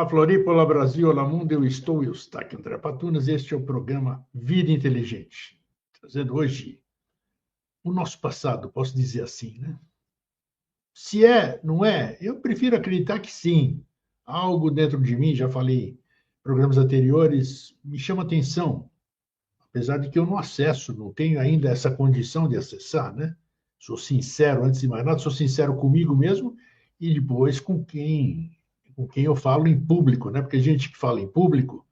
Olá, Floripa, olá, Brasil, olá, mundo, eu estou Eustáquio André Patunas, este é o programa Vida Inteligente, trazendo hoje o nosso passado, posso dizer assim, né? Se é, não é, eu prefiro acreditar que sim. Algo dentro de mim, já falei em programas anteriores, me chama atenção, apesar de que eu não acesso, não tenho ainda essa condição de acessar, né? Sou sincero, antes de mais nada, sou sincero comigo mesmo e depois com quem eu falo em público, né? Porque a gente que fala em público,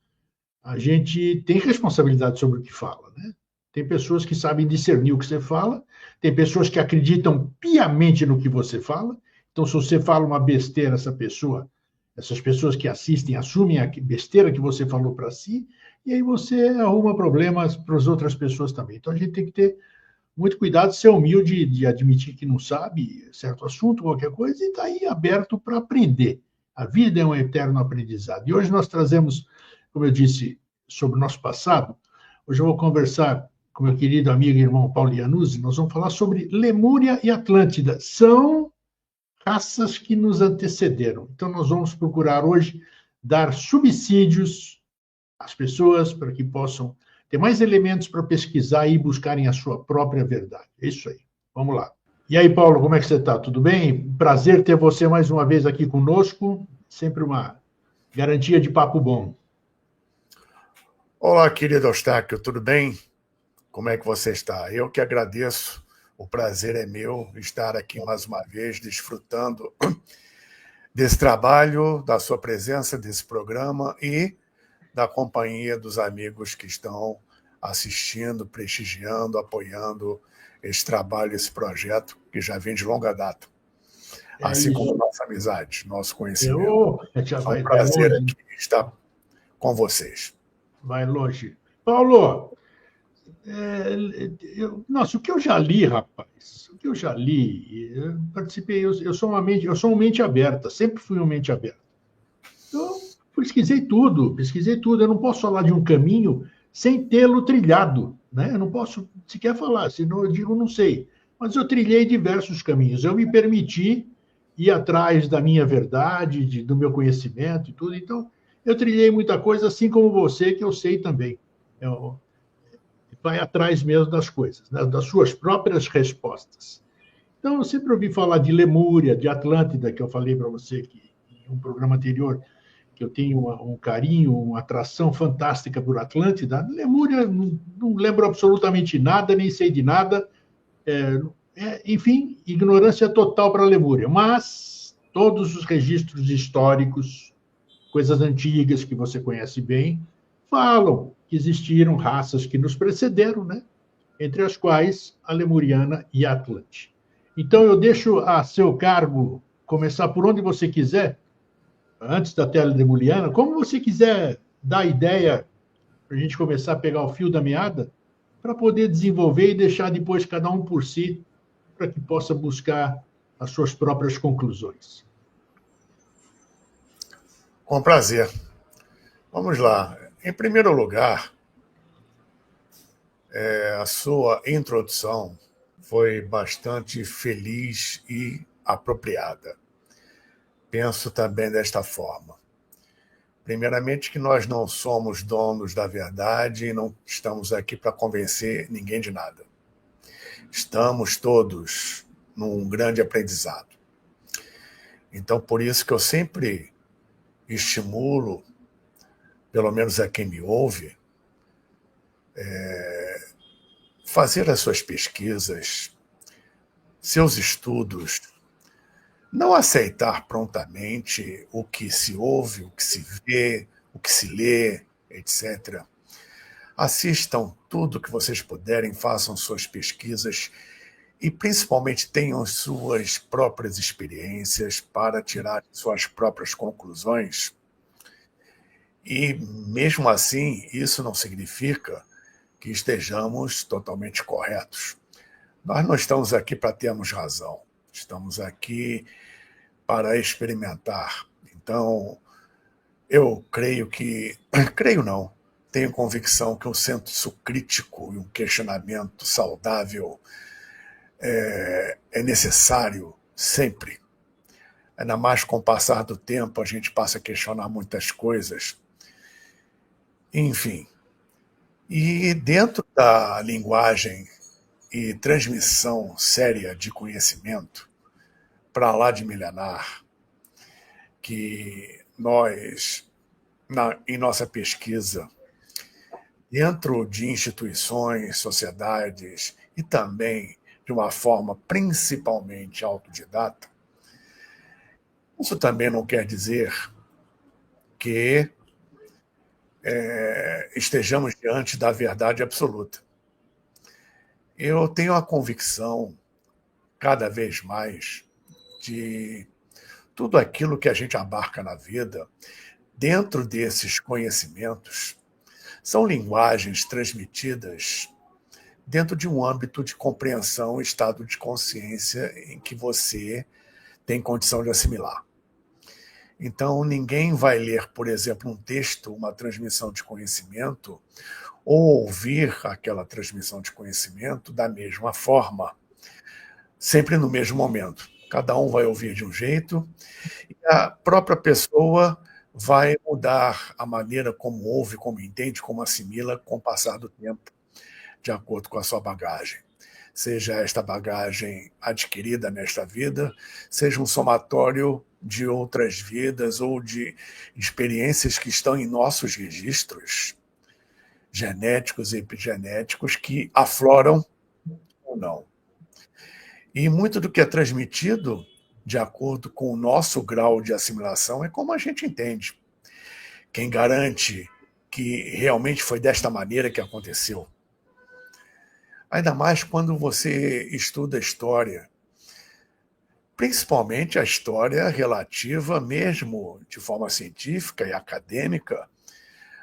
a gente tem responsabilidade sobre o que fala, né? Tem pessoas que sabem discernir o que você fala, tem pessoas que acreditam piamente no que você fala. Então, se você fala uma besteira, essas pessoas que assistem assumem a besteira que você falou para si, e aí você arruma problemas para as outras pessoas também. Então, a gente tem que ter muito cuidado, ser humilde de admitir que não sabe certo assunto, qualquer coisa, e estar aí aberto para aprender. A vida é um eterno aprendizado. E hoje nós trazemos, como eu disse, sobre o nosso passado. Hoje eu vou conversar com meu querido amigo e irmão Paulo Iannuzzi. Nós vamos falar sobre Lemúria e Atlântida. São raças que nos antecederam. Então nós vamos procurar hoje dar subsídios às pessoas para que possam ter mais elementos para pesquisar e buscarem a sua própria verdade. É isso aí. Vamos lá. E aí, Paulo, como é que você está? Tudo bem? Prazer ter você mais uma vez aqui conosco. Sempre uma garantia de papo bom. Olá, querido Eustáquio, tudo bem? Como é que você está? Eu que agradeço. O prazer é meu estar aqui mais uma vez, desfrutando desse trabalho, da sua presença, desse programa e da companhia dos amigos que estão assistindo, prestigiando, apoiando esse trabalho, esse projeto que já vem de longa data. Assim como nossa amizade, nosso conhecimento. Já É um vai prazer longe. aqui estar com vocês. Vai longe. Paulo, nossa, o que eu já li, rapaz, o que eu já li, eu participei, eu sou uma mente aberta, sempre fui uma mente aberta. Eu pesquisei tudo. Eu não posso falar de um caminho sem tê-lo trilhado, né? Eu não posso sequer falar, senão eu digo não sei. Mas eu trilhei diversos caminhos. Eu me permiti ir atrás da minha verdade, do meu conhecimento e tudo. Então, eu trilhei muita coisa, assim como você, que eu sei também. Eu, vai atrás mesmo das coisas, né? Das suas próprias respostas. Então, eu sempre ouvi falar de Lemúria, de Atlântida, que eu falei para você que, em um programa anterior, que eu tenho um carinho, uma atração fantástica por Atlântida. Lemúria, não lembro absolutamente nada, nem sei de nada. Enfim, ignorância total para a Lemúria. Mas todos os registros históricos, coisas antigas que você conhece bem, falam que existiram raças que nos precederam, né? Entre as quais a Lemuriana e a Atlante. Então, eu deixo a seu cargo começar por onde você quiser, antes da tela lemuriana, como você quiser dar a ideia para a gente começar a pegar o fio da meada, para poder desenvolver e deixar depois cada um por si, para que possa buscar as suas próprias conclusões. Com prazer. Vamos lá. Em primeiro lugar, a sua introdução foi bastante feliz e apropriada. Penso também desta forma. Primeiramente, que nós não somos donos da verdade e não estamos aqui para convencer ninguém de nada. Estamos todos num grande aprendizado. Então, por isso que eu sempre estimulo, pelo menos a quem me ouve, fazer as suas pesquisas, seus estudos, não aceitar prontamente o que se ouve, o que se vê, o que se lê, etc. Assistam tudo que vocês puderem, façam suas pesquisas e principalmente tenham suas próprias experiências para tirar suas próprias conclusões. E mesmo assim, isso não significa que estejamos totalmente corretos. Nós não estamos aqui para termos razão, estamos aqui para experimentar. Então, eu creio não, tenho convicção que um senso crítico e um questionamento saudável é necessário sempre. ainda mais com o passar do tempo, a gente passa a questionar muitas coisas. Enfim, e dentro da linguagem e transmissão séria de conhecimento, para lá de milenar, que nós, em nossa pesquisa, dentro de instituições, sociedades e também de uma forma principalmente autodidata, isso também não quer dizer que estejamos diante da verdade absoluta. Eu tenho a convicção, cada vez mais, de tudo aquilo que a gente abarca na vida, dentro desses conhecimentos, são linguagens transmitidas dentro de um âmbito de compreensão, estado de consciência em que você tem condição de assimilar. Então, ninguém vai ler, por exemplo, um texto, uma transmissão de conhecimento, ou ouvir aquela transmissão de conhecimento da mesma forma, sempre no mesmo momento. Cada um vai ouvir de um jeito, e a própria pessoa vai mudar a maneira como ouve, como entende, como assimila com o passar do tempo, de acordo com a sua bagagem. Seja esta bagagem adquirida nesta vida, seja um somatório de outras vidas ou de experiências que estão em nossos registros genéticos e epigenéticos que afloram ou não. E muito do que é transmitido, de acordo com o nosso grau de assimilação, é como a gente entende. Quem garante que realmente foi desta maneira que aconteceu? Ainda mais quando você estuda história, principalmente a história relativa, mesmo de forma científica e acadêmica,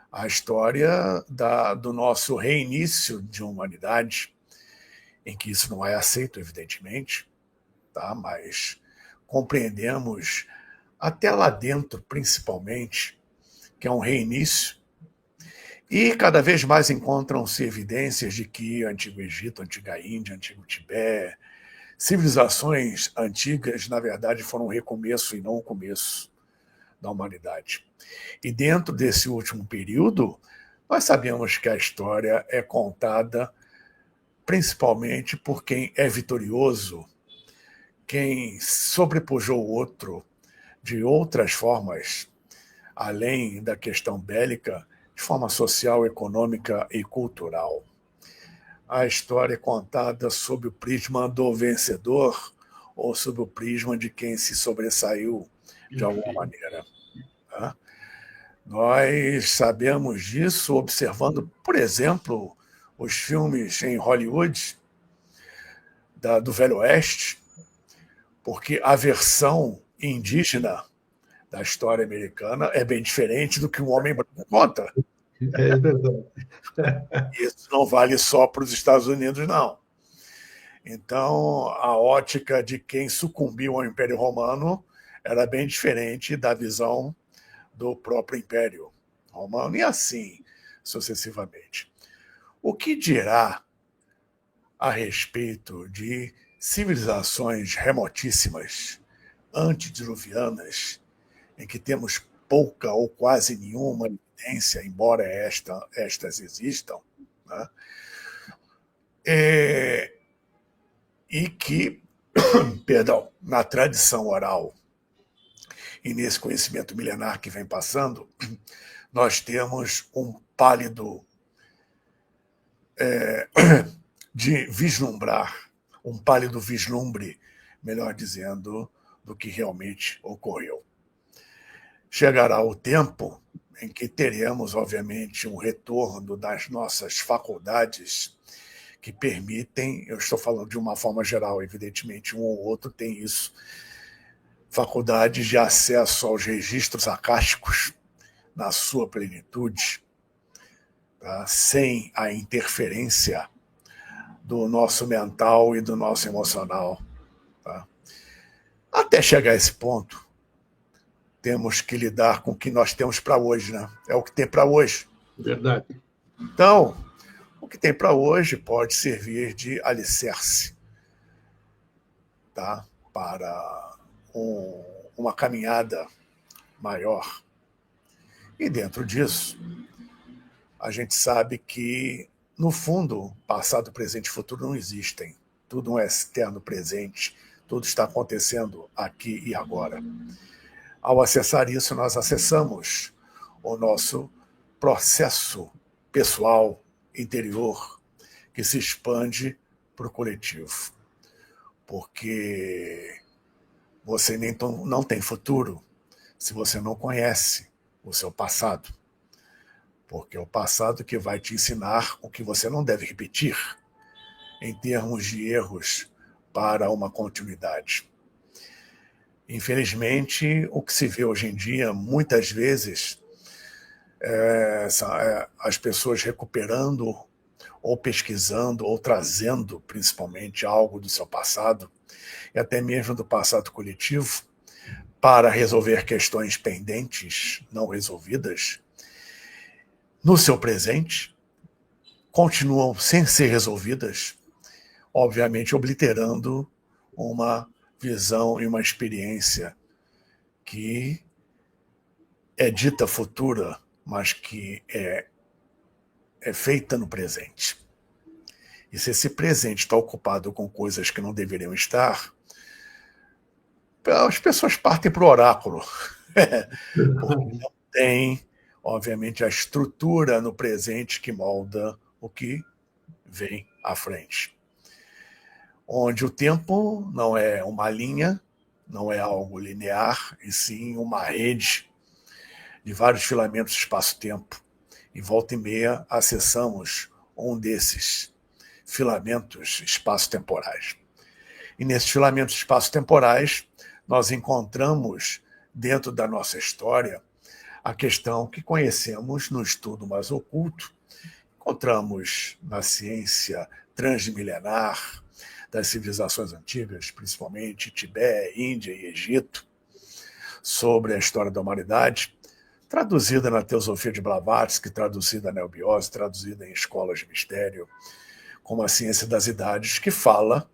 à história do nosso reinício de humanidade, em que isso não é aceito, evidentemente, tá? Mas compreendemos, até lá dentro, principalmente, que é um reinício, e cada vez mais encontram-se evidências de que Antigo Egito, Antiga Índia, Antigo Tibete, civilizações antigas, na verdade, foram um recomeço e não o começo da humanidade. E dentro desse último período, nós sabemos que a história é contada principalmente por quem é vitorioso, quem sobrepujou o outro de outras formas, além da questão bélica, de forma social, econômica e cultural. A história é contada sob o prisma do vencedor ou sob o prisma de quem se sobressaiu de alguma maneira. Tá? Nós sabemos disso observando, por exemplo, os filmes em Hollywood do Velho Oeste, porque a versão indígena da história americana é bem diferente do que um homem branco conta. É verdade. Isso não vale só para os Estados Unidos, não. Então, a ótica de quem sucumbiu ao Império Romano era bem diferente da visão do próprio Império Romano, e assim sucessivamente. O que dirá a respeito de civilizações remotíssimas, antediluvianas, em que temos pouca ou quase nenhuma evidência, embora estas existam, né? E que, perdão, na tradição oral e nesse conhecimento milenar que vem passando, nós temos um pálido de vislumbrar, um pálido vislumbre, melhor dizendo, do que realmente ocorreu. Chegará o tempo em que teremos, obviamente, um retorno das nossas faculdades que permitem, eu estou falando de uma forma geral, evidentemente, um ou outro tem isso, faculdades de acesso aos registros acásticos na sua plenitude, tá? Sem a interferência do nosso mental e do nosso emocional. Tá? Até chegar a esse ponto, temos que lidar com o que nós temos para hoje, né? É o que tem para hoje. Verdade. Então, o que tem para hoje pode servir de alicerce, tá? Para um uma caminhada maior. E dentro disso, a gente sabe que, no fundo, passado, presente e futuro não existem. Tudo é eterno presente, tudo está acontecendo aqui e agora. Ao acessar isso, nós acessamos o nosso processo pessoal, interior, que se expande para o coletivo. Porque você não tem futuro se você não conhece o seu passado. Porque é o passado que vai te ensinar o que você não deve repetir em termos de erros para uma continuidade. Infelizmente, o que se vê hoje em dia, muitas vezes, as pessoas recuperando ou pesquisando ou trazendo, principalmente, algo do seu passado, e até mesmo do passado coletivo, para resolver questões pendentes, não resolvidas, no seu presente, continuam sem ser resolvidas, obviamente obliterando uma visão e uma experiência que é dita futura, mas que é feita no presente. E se esse presente está ocupado com coisas que não deveriam estar, as pessoas partem para o oráculo, porque não tem, obviamente, a estrutura no presente que molda o que vem à frente. Onde o tempo não é uma linha, não é algo linear, e sim uma rede de vários filamentos espaço-tempo. E volta e meia acessamos um desses filamentos espaço-temporais. E nesses filamentos espaço-temporais, nós encontramos, dentro da nossa história, a questão que conhecemos no estudo mais oculto, encontramos na ciência transmilenar das civilizações antigas, principalmente Tibete, Índia e Egito, sobre a história da humanidade, traduzida na Teosofia de Blavatsky, traduzida na Neobiose, traduzida em escolas de mistério, como a ciência das idades, que fala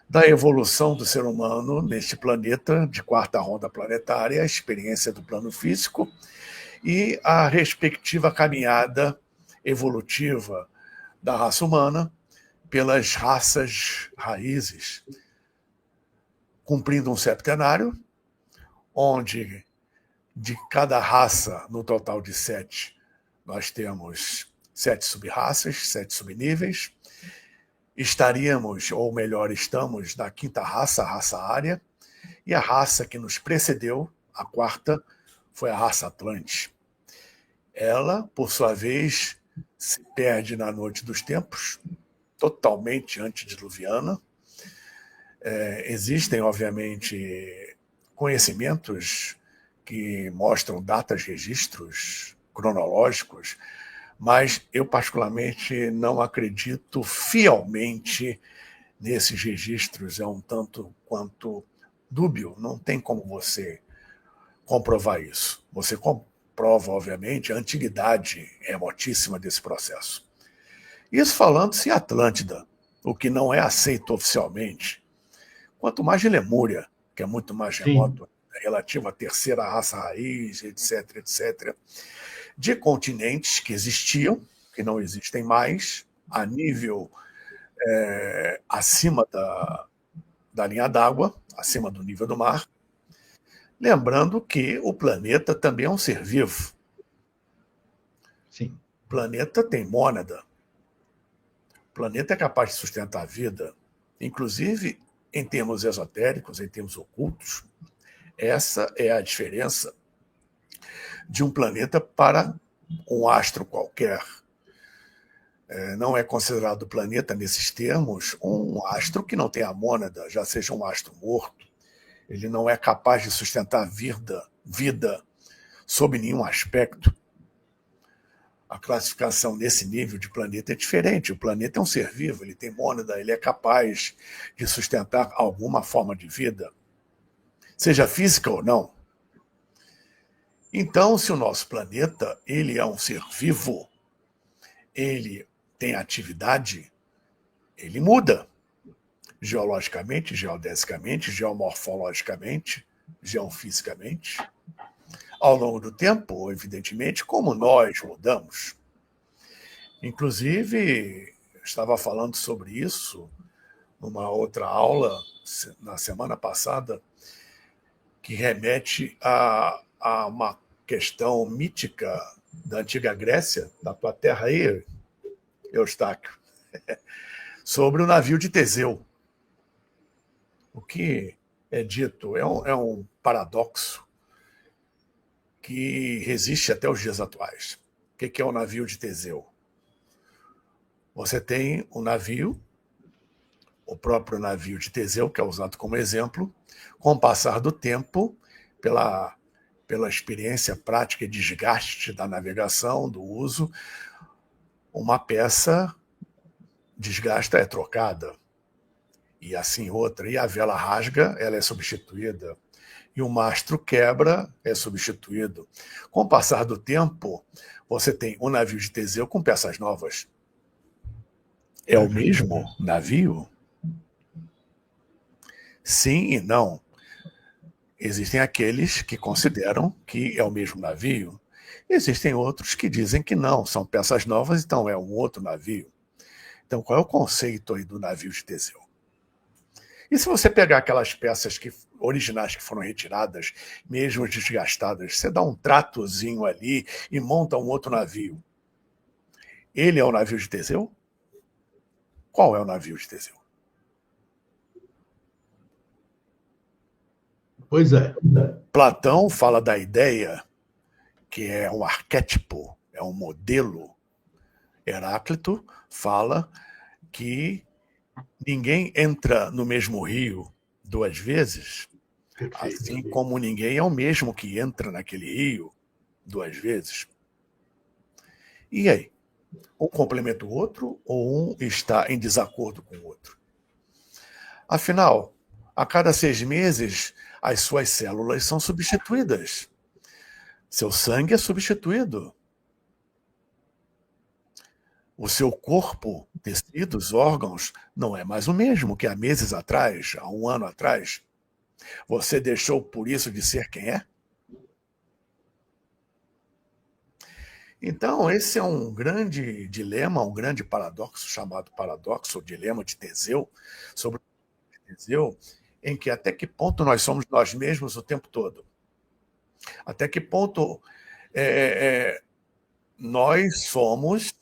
da evolução do ser humano neste planeta de quarta ronda planetária, a experiência do plano físico e a respectiva caminhada evolutiva da raça humana pelas raças raízes, cumprindo um septenário, onde de cada raça, no total de 7, nós temos 7 sub-raças, 7 subníveis. Estaríamos, ou melhor, estamos na quinta raça, a raça ária, e a raça que nos precedeu, a quarta, foi a raça Atlante. Ela, por sua vez, se perde na noite dos tempos, totalmente antediluviana. Existem, obviamente, conhecimentos que mostram datas, registros cronológicos, mas eu, particularmente, não acredito fielmente nesses registros. É um tanto quanto dúbio, não tem como você comprovar isso. Você comprova, obviamente, a antiguidade remotíssima desse processo. Isso falando-se em Atlântida, o que não é aceito oficialmente, quanto mais de Lemúria, que é muito mais remoto, relativo à terceira raça raiz, etc., etc., de continentes que existiam, que não existem mais, a nível acima da linha d'água, acima do nível do mar, lembrando que o planeta também é um ser vivo. Sim. O planeta tem mônada. O planeta é capaz de sustentar a vida, inclusive em termos esotéricos, em termos ocultos. Essa é a diferença de um planeta para um astro qualquer. Não é considerado planeta, nesses termos, um astro que não tem a mônada, já seja um astro morto. Ele não é capaz de sustentar vida sob nenhum aspecto. A classificação nesse nível de planeta é diferente. O planeta é um ser vivo, ele tem mônada, ele é capaz de sustentar alguma forma de vida, seja física ou não. Então, se o nosso planeta ele é um ser vivo, ele tem atividade, ele muda geologicamente, geodesicamente, geomorfologicamente, geofisicamente, ao longo do tempo, evidentemente, como nós mudamos. Inclusive, estava falando sobre isso numa outra aula, na semana passada, que remete a uma questão mítica da antiga Grécia, da tua terra aí, Eustáquio, sobre o navio de Teseu. O que é dito é um paradoxo que resiste até os dias atuais. O que é o navio de Teseu? Você tem um navio, o próprio navio de Teseu, que é usado como exemplo, com o passar do tempo, pela experiência prática e desgaste da navegação, do uso, uma peça desgasta, é trocada, e assim outra. E a vela rasga, ela é substituída. E o mastro quebra, é substituído. Com o passar do tempo, você tem um navio de Teseu com peças novas. É o mesmo navio? Sim e não. Existem aqueles que consideram que é o mesmo navio. Existem outros que dizem que não, são peças novas, então é um outro navio. Então, qual é o conceito aí do navio de Teseu? E se você pegar aquelas peças originais que foram retiradas, mesmo desgastadas, você dá um tratozinho ali e monta um outro navio. Ele é o navio de Teseu? Qual é o navio de Teseu? Pois é. Platão fala da ideia, que é um arquétipo, é um modelo. Heráclito fala que ninguém entra no mesmo rio duas vezes, Perfeito. assim como ninguém é o mesmo que entra naquele rio duas vezes. E aí? Um complementa o outro ou um está em desacordo com o outro? Afinal, a cada 6 meses, as suas células são substituídas. Seu sangue é substituído. O seu corpo, tecidos, órgãos, não é mais o mesmo que há meses atrás, há um ano atrás. Você deixou por isso de ser quem é? Então, esse é um grande dilema, um grande paradoxo, chamado paradoxo ou dilema de Teseu, sobre Teseu, em que até que ponto nós somos nós mesmos o tempo todo? Até que ponto nós somos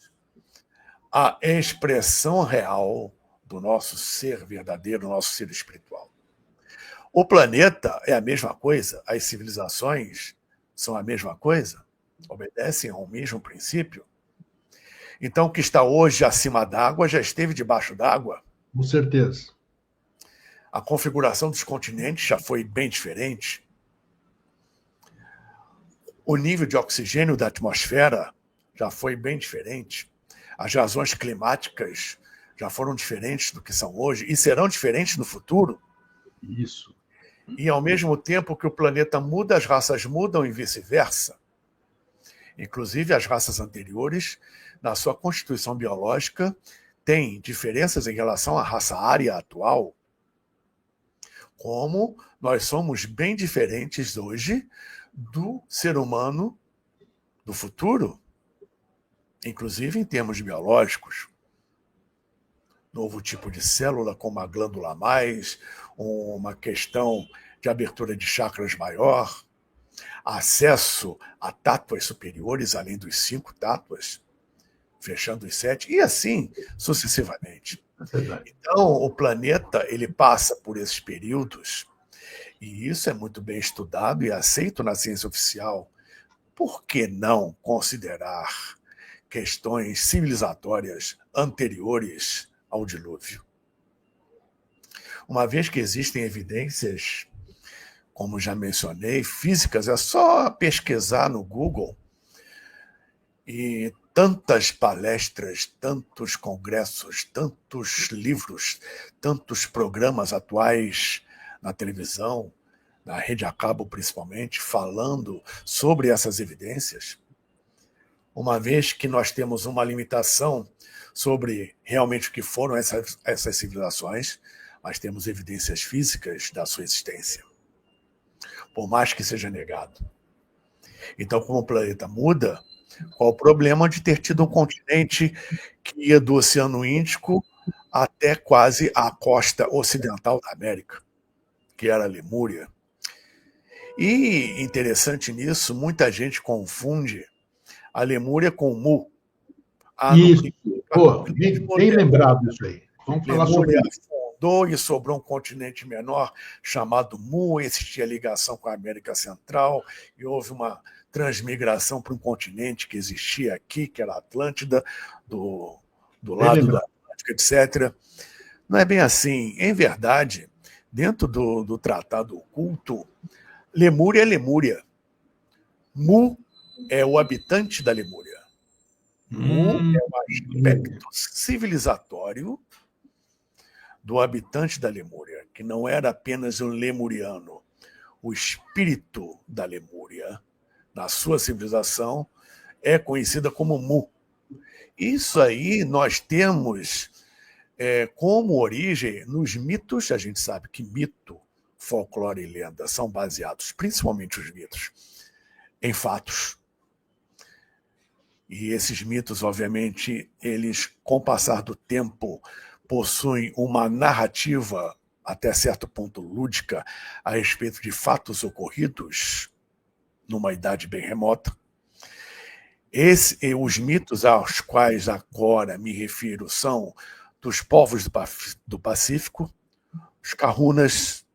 a expressão real do nosso ser verdadeiro, do nosso ser espiritual? O planeta é a mesma coisa, as civilizações são a mesma coisa, obedecem ao mesmo princípio. Então, o que está hoje acima d'água já esteve debaixo d'água. Com certeza. A configuração dos continentes já foi bem diferente. O nível de oxigênio da atmosfera já foi bem diferente. As razões climáticas já foram diferentes do que são hoje e serão diferentes no futuro. Isso. E, ao mesmo tempo que o planeta muda, as raças mudam e vice-versa. Inclusive, as raças anteriores, na sua constituição biológica, têm diferenças em relação à raça ária atual. Como nós somos bem diferentes hoje do ser humano do futuro, inclusive em termos biológicos. Novo tipo de célula, como a glândula mais, uma questão de abertura de chakras maior, acesso a tátuas superiores, além dos 5 tátuas, fechando os 7, e assim sucessivamente. Então, o planeta ele passa por esses períodos, e isso é muito bem estudado e aceito na ciência oficial. Por que não considerar questões civilizatórias anteriores ao dilúvio? Uma vez que existem evidências, como já mencionei, físicas, é só pesquisar no Google, e tantas palestras, tantos congressos, tantos livros, tantos programas atuais na televisão, na rede a cabo principalmente, falando sobre essas evidências. Uma vez que nós temos uma limitação sobre realmente o que foram essas civilizações, mas temos evidências físicas da sua existência. por mais que seja negado. Então, como o planeta muda, qual o problema de ter tido um continente que ia do Oceano Índico até quase a costa ocidental da América, que era a Lemúria? E interessante nisso, muita gente confunde a Lemúria com Mu. No Isso. princípio, Pô, bem lembrado isso aí. Vamos falar sobre Lemúria isso. afundou e sobrou um continente menor chamado Mu. Existia ligação com a América Central e houve uma transmigração para um continente que existia aqui, que era a Atlântida, do lado da Atlântica, etc. Não é bem assim. Em verdade, dentro do Tratado Oculto, Lemúria é Lemúria. Mu é o habitante da Lemúria. Mu é o aspecto civilizatório do habitante da Lemúria, que não era apenas um lemuriano. O espírito da Lemúria, na sua civilização, é conhecida como Mu. Isso aí nós temos como origem nos mitos. A gente sabe que mito, folclore e lenda são baseados, principalmente os mitos, em fatos. E esses mitos, obviamente, eles, com o passar do tempo, possuem uma narrativa, até certo ponto lúdica, a respeito de fatos ocorridos numa idade bem remota. Os mitos aos quais agora me refiro são dos povos do Pacífico, os Kahunas,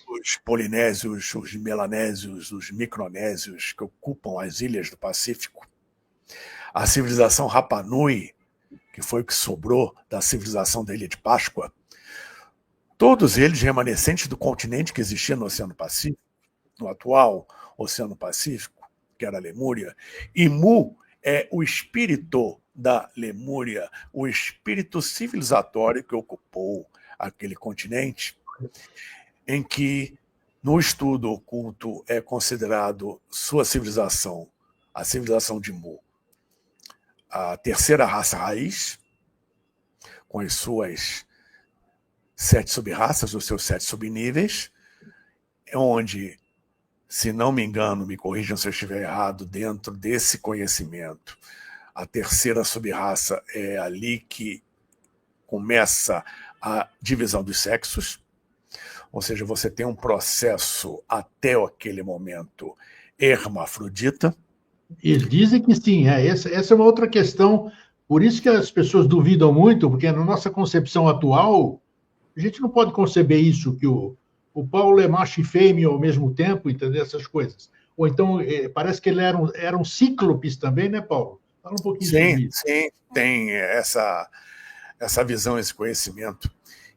os polinésios, os melanésios, os micronésios, que ocupam as ilhas do Pacífico, a civilização Rapa Nui, que foi o que sobrou da civilização da Ilha de Páscoa, todos eles remanescentes do continente que existia no Oceano Pacífico, no atual Oceano Pacífico, que era a Lemúria. E Mu é o espírito da Lemúria, o espírito civilizatório que ocupou aquele continente, em que, no estudo oculto, é considerado sua civilização, a civilização de Mu, a terceira raça raiz, com as suas 7 sub-raças, os seus 7 subníveis, onde, se não me engano, me corrijam se eu estiver errado, dentro desse conhecimento, a terceira sub-raça é ali que começa a divisão dos sexos, ou seja, você tem um processo até aquele momento hermafrodita. Eles dizem que sim, essa é uma outra questão, por isso que as pessoas duvidam muito, porque na nossa concepção atual, a gente não pode conceber isso, que o Paulo é macho e fêmea ao mesmo tempo, entendeu? Essas coisas. Ou então, parece que ele eram cíclopes também, né, Paulo? Fala um pouquinho sobre isso. Sim, tem essa visão, esse conhecimento.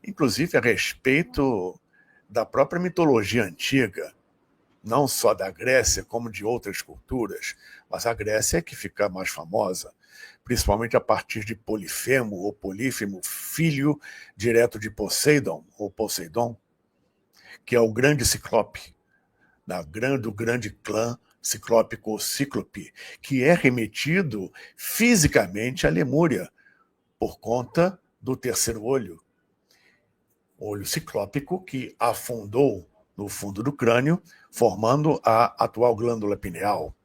Inclusive a respeito da própria mitologia antiga, não só da Grécia, como de outras culturas, mas a Grécia é que fica mais famosa, principalmente a partir de Polifemo ou Polífemo, filho direto de Poseidon, ou Poseidon, que é o grande ciclope, do grande clã ciclópico ou cíclope, que é remetido fisicamente à Lemúria, por conta do terceiro olho ciclópico que afundou no fundo do crânio, formando a atual glândula pineal.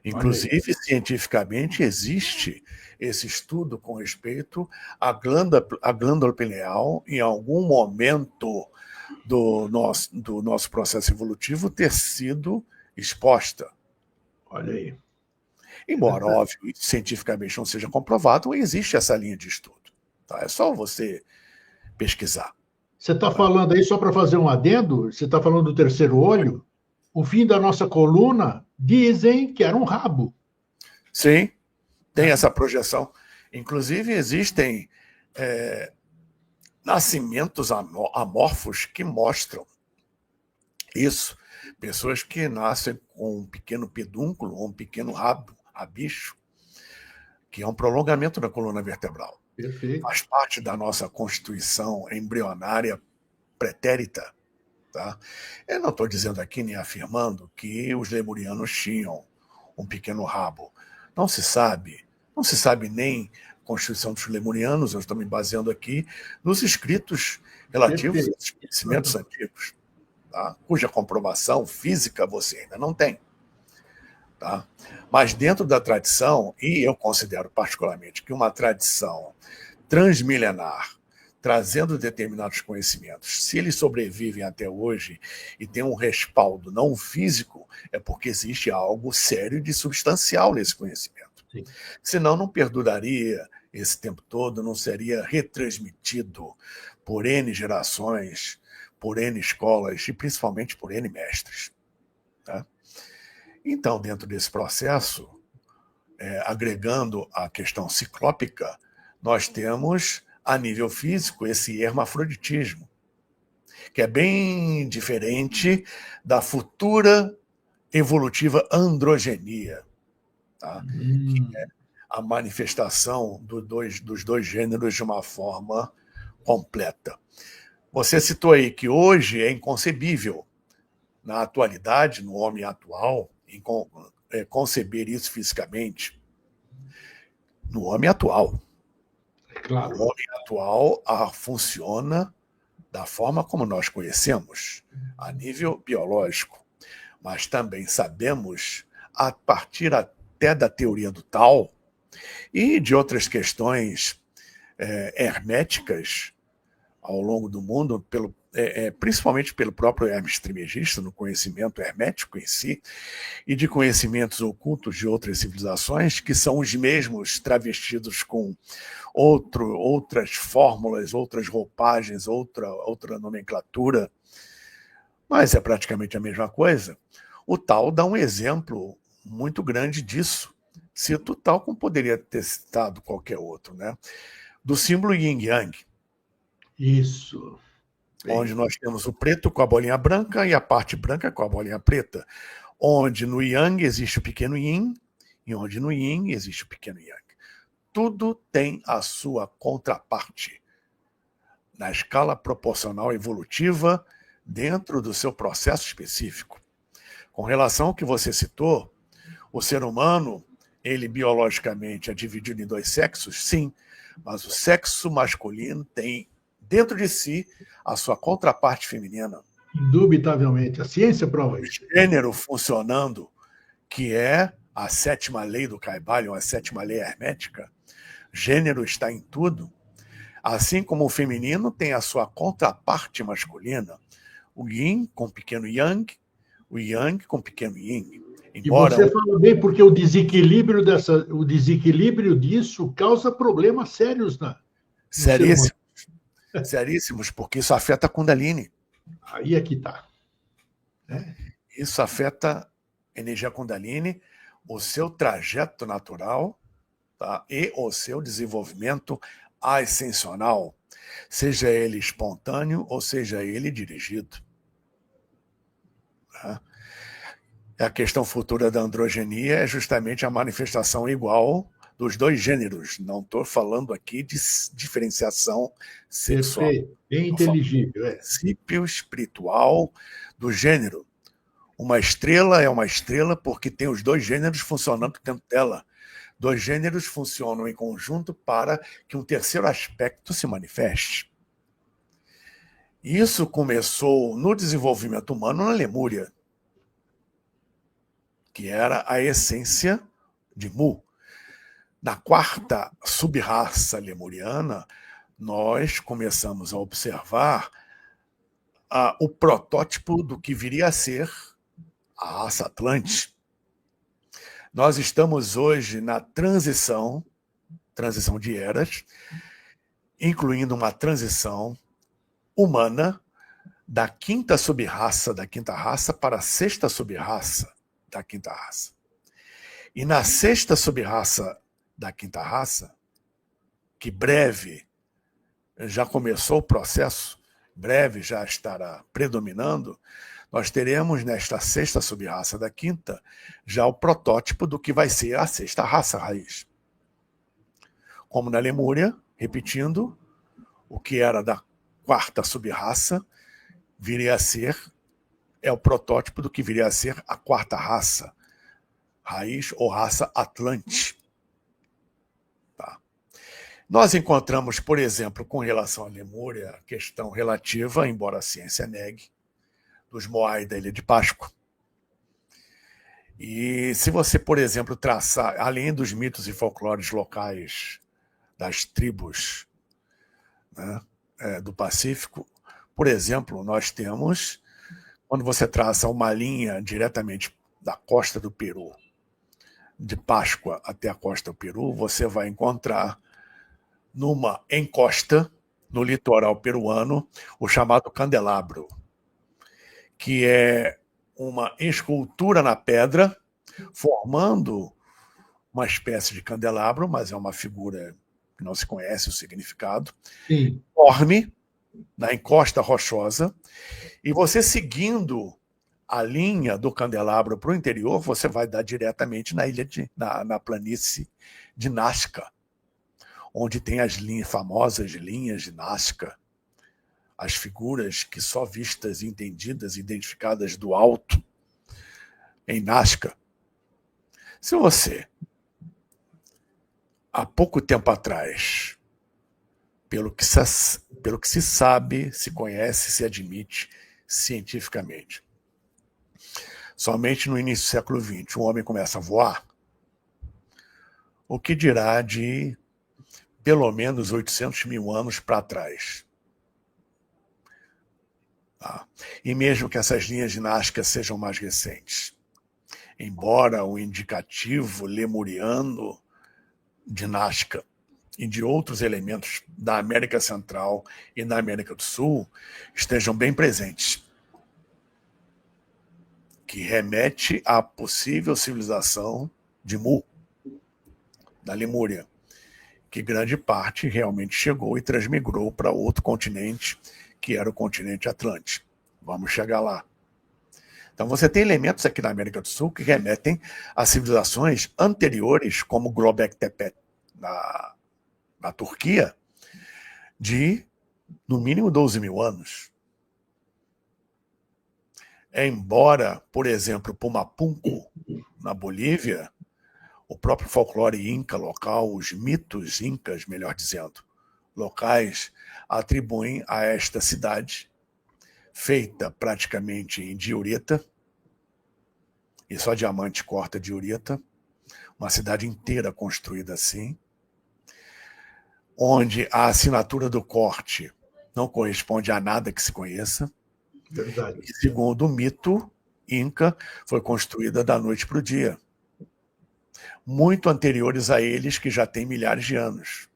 Inclusive, cientificamente, existe esse estudo com respeito à glândula pineal, em algum momento do nosso processo evolutivo, ter sido exposta. Olha aí. Embora, óbvio, cientificamente não seja comprovado, existe essa linha de estudo. Tá? É só você pesquisar. Você está falando aí, só para fazer um adendo, você está falando do terceiro olho, o fim da nossa coluna, dizem que era um rabo. Sim, tem essa projeção. Inclusive, existem nascimentos amorfos que mostram isso. Pessoas que nascem com um pequeno pedúnculo ou um pequeno rabicho, que é um prolongamento da coluna vertebral. Perfeito. Faz parte da nossa constituição embrionária pretérita. Tá? Eu não estou dizendo aqui nem afirmando que os lemurianos tinham um pequeno rabo. Não se sabe nem a constituição dos lemurianos, eu estou me baseando aqui nos escritos relativos a esses conhecimentos antigos. tá? Cuja comprovação física você ainda não tem. Tá? Mas dentro da tradição, e eu considero particularmente que uma tradição transmilenar, trazendo determinados conhecimentos, se eles sobrevivem até hoje e têm um respaldo não físico, é porque existe algo sério de substancial nesse conhecimento. Sim. Senão não perduraria esse tempo todo, não seria retransmitido por N gerações, por N escolas e principalmente por N mestres. Tá? Então, dentro desse processo, agregando a questão ciclópica, nós temos, a nível físico, esse hermafroditismo, que é bem diferente da futura evolutiva androgenia, tá? Que é a manifestação dos dois gêneros de uma forma completa. Você citou aí que hoje é inconcebível, na atualidade, no homem atual, conceber isso fisicamente. No homem atual. Claro. O homem atual funciona da forma como nós conhecemos, a nível biológico. Mas também sabemos, a partir até da teoria do tal e de outras questões herméticas ao longo do mundo, principalmente pelo próprio Hermes Trismegisto, no conhecimento hermético em si, e de conhecimentos ocultos de outras civilizações, que são os mesmos travestidos com outras fórmulas, outras roupagens, outra nomenclatura, mas é praticamente a mesma coisa. O Tao dá um exemplo muito grande disso. Cito o Tao como poderia ter citado qualquer outro, né? Do símbolo Yin-Yang. Isso. Onde nós temos o preto com a bolinha branca e a parte branca com a bolinha preta. Onde no Yang existe o pequeno Yin e onde no Yin existe o pequeno Yang. Tudo tem a sua contraparte na escala proporcional evolutiva dentro do seu processo específico. Com relação ao que você citou, o ser humano, ele biologicamente é dividido em dois sexos, sim, mas o sexo masculino tem dentro de si a sua contraparte feminina. Indubitavelmente. A ciência prova isso. O gênero funcionando, que é a sétima lei do Kybalion, a sétima lei hermética, gênero está em tudo. Assim como o feminino tem a sua contraparte masculina, o yin com pequeno yang, o yang com pequeno yin. Embora... E você fala bem, porque o desequilíbrio disso causa problemas sérios no seríssimos. Seríssimos, porque isso afeta a Kundalini. Aí é que está. Isso afeta a energia Kundalini, o seu trajeto natural, tá? E o seu desenvolvimento ascensional, seja ele espontâneo ou seja ele dirigido. Tá? A questão futura da androgenia é justamente a manifestação igual dos dois gêneros. Não estou falando aqui de diferenciação sexual. Perfeito. Bem inteligível. O princípio espiritual do gênero. Uma estrela é uma estrela porque tem os dois gêneros funcionando dentro dela. Dois gêneros funcionam em conjunto para que um terceiro aspecto se manifeste. Isso começou no desenvolvimento humano na Lemúria, que era a essência de Mu. Na quarta subraça lemuriana, nós começamos a observar o protótipo do que viria a ser a raça Atlante. Nós estamos hoje na transição de eras, incluindo uma transição humana da quinta subraça da quinta raça para a sexta subraça da quinta raça. E na sexta subraça da quinta raça, que breve já começou o processo, breve já estará predominando, nós teremos nesta sexta subraça da quinta já o protótipo do que vai ser a sexta raça raiz. Como na Lemúria, repetindo, o que era da quarta subraça viria a ser, é o protótipo do que viria a ser a quarta raça, raiz ou raça Atlante. Tá. Nós encontramos, por exemplo, com relação à Lemúria, a questão relativa, embora a ciência negue, dos Moai da Ilha de Páscoa. E se você, por exemplo, traçar, além dos mitos e folclores locais das tribos, né, do Pacífico, por exemplo, nós temos, quando você traça uma linha diretamente da costa do Peru, de Páscoa até a costa do Peru, você vai encontrar numa encosta, no litoral peruano, o chamado candelabro, que é uma escultura na pedra, formando uma espécie de candelabro, mas é uma figura que não se conhece o significado, enorme, na encosta rochosa, e você seguindo a linha do candelabro para o interior, você vai dar diretamente na planície de Nazca, onde tem as famosas linhas de Nazca, as figuras que só vistas, entendidas, identificadas do alto, em Nazca. Se você, há pouco tempo atrás, pelo que se sabe, se conhece, se admite cientificamente, somente no início do século XX, o homem começa a voar, o que dirá de pelo menos 800 mil anos para trás? E mesmo que essas linhas de Nazca sejam mais recentes, embora o indicativo lemuriano de Nazca e de outros elementos da América Central e da América do Sul estejam bem presentes, que remete à possível civilização de Mu, da Lemúria, que grande parte realmente chegou e transmigrou para outro continente, que era o continente Atlântico. Vamos chegar lá. Então você tem elementos aqui na América do Sul que remetem a civilizações anteriores, como Göbekli Tepe, na Turquia, de, no mínimo, 12 mil anos. Embora, por exemplo, Pumapunku, na Bolívia, o próprio folclore inca local, os mitos incas, melhor dizendo, locais, atribuem a esta cidade, feita praticamente em diorita, e só diamante corta diorita, uma cidade inteira construída assim, onde a assinatura do corte não corresponde a nada que se conheça. Verdade. E, segundo o mito inca, foi construída da noite para o dia, muito anteriores a eles, que já têm milhares de anos.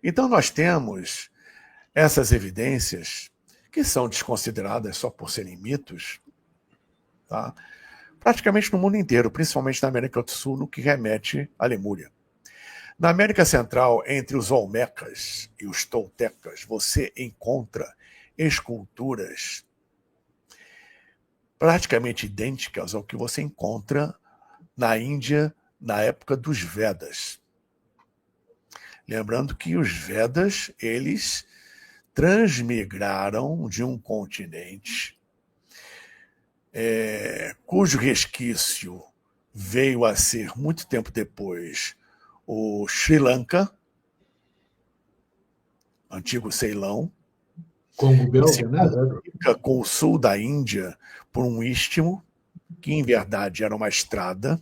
Então nós temos essas evidências, que são desconsideradas só por serem mitos, tá? Praticamente no mundo inteiro, principalmente na América do Sul, no que remete à Lemúria. Na América Central, entre os Olmecas e os Toltecas, você encontra esculturas praticamente idênticas ao que você encontra na Índia na época dos Vedas. Lembrando que os Vedas, eles transmigraram de um continente cujo resquício veio a ser, muito tempo depois, o Sri Lanka, antigo Ceilão, Congo belga, né? Fica com o sul da Índia por um istmo, que em verdade era uma estrada,